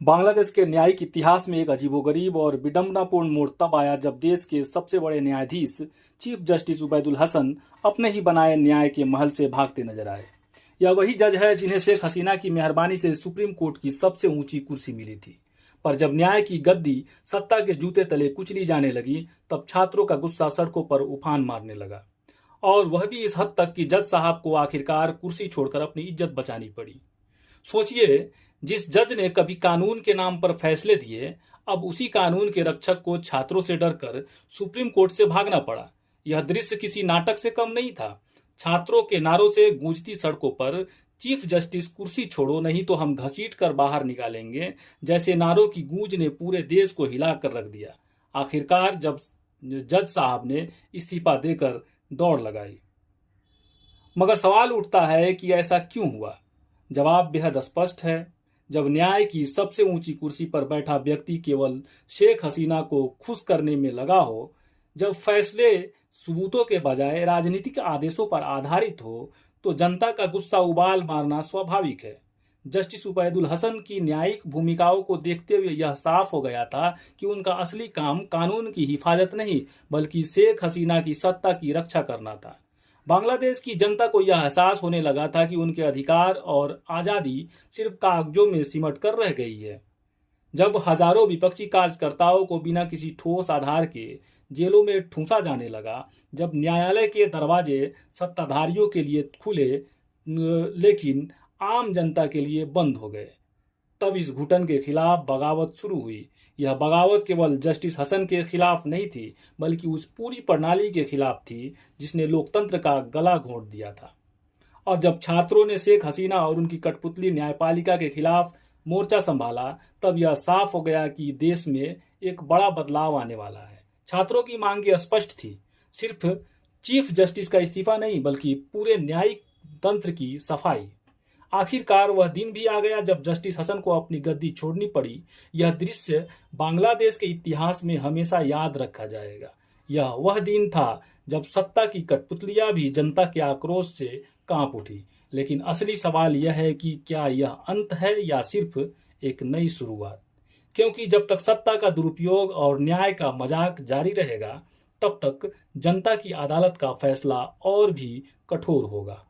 बांग्लादेश के न्यायिक इतिहास में एक अजीबोगरीब और विडंबनापूर्ण मोड़ तब आया जब देश के सबसे बड़े न्यायाधीश चीफ जस्टिस उबैदुल हसन अपने ही बनाए न्याय के महल से भागते नजर आए। यह वही जज है जिन्हें शेख हसीना की मेहरबानी से सुप्रीम कोर्ट की सबसे ऊंची कुर्सी मिली थी। पर जब न्याय की गद्दी सत्ता के जूते तले कुचली जाने लगी, तब छात्रों का गुस्सा सड़कों पर उफान मारने लगा। और वह भी इस हद तक कि जज साहब को आखिरकार कुर्सी छोड़कर अपनी इज्जत बचानी पड़ी। सोचिए, जिस जज ने कभी कानून के नाम पर फैसले दिए, अब उसी कानून के रक्षक को छात्रों से डरकर सुप्रीम कोर्ट से भागना पड़ा। यह दृश्य किसी नाटक से कम नहीं था। छात्रों के नारों से गूंजती सड़कों पर चीफ जस्टिस कुर्सी छोड़ो नहीं तो हम घसीट कर बाहर निकालेंगे जैसे नारों की गूंज ने पूरे देश को हिला कर रख दिया। आखिरकार जब जज साहब ने इस्तीफा देकर दौड़ लगाई। मगर सवाल उठता है कि ऐसा क्यों हुआ। जवाब बेहद स्पष्ट है। जब न्याय की सबसे ऊंची कुर्सी पर बैठा व्यक्ति केवल शेख हसीना को खुश करने में लगा हो, जब फैसले सबूतों के बजाय राजनीतिक आदेशों पर आधारित हो, तो जनता का गुस्सा उबाल मारना स्वाभाविक है। जस्टिस उबैदुल हसन की न्यायिक भूमिकाओं को देखते हुए यह साफ हो गया था कि उनका असली काम कानून की हिफाजत नहीं, बल्कि शेख हसीना की सत्ता की रक्षा करना था। बांग्लादेश की जनता को यह एहसास होने लगा था कि उनके अधिकार और आज़ादी सिर्फ कागजों में सिमट कर रह गई है। जब हजारों विपक्षी कार्यकर्ताओं को बिना किसी ठोस आधार के जेलों में ठूंसा जाने लगा, जब न्यायालय के दरवाजे सत्ताधारियों के लिए खुले लेकिन आम जनता के लिए बंद हो गए, तब इस घुटन के खिलाफ बगावत शुरू हुई। यह बगावत केवल जस्टिस हसन के खिलाफ नहीं थी, बल्कि उस पूरी प्रणाली के खिलाफ थी जिसने लोकतंत्र का गला घोंट दिया था। और जब छात्रों ने शेख हसीना और उनकी कठपुतली न्यायपालिका के खिलाफ मोर्चा संभाला, तब यह साफ हो गया कि देश में एक बड़ा बदलाव आने वाला है। छात्रों की मांगे स्पष्ट थी, सिर्फ चीफ जस्टिस का इस्तीफा नहीं, बल्कि पूरे न्यायिक तंत्र की सफाई। आखिरकार वह दिन भी आ गया जब जस्टिस हसन को अपनी गद्दी छोड़नी पड़ी। यह दृश्य बांग्लादेश के इतिहास में हमेशा याद रखा जाएगा। यह वह दिन था जब सत्ता की कठपुतलियां भी जनता के आक्रोश से कांप उठी। लेकिन असली सवाल यह है कि क्या यह अंत है या सिर्फ एक नई शुरुआत? क्योंकि जब तक सत्ता का दुरुपयोग और न्याय का मजाक जारी रहेगा, तब तक जनता की अदालत का फैसला और भी कठोर होगा।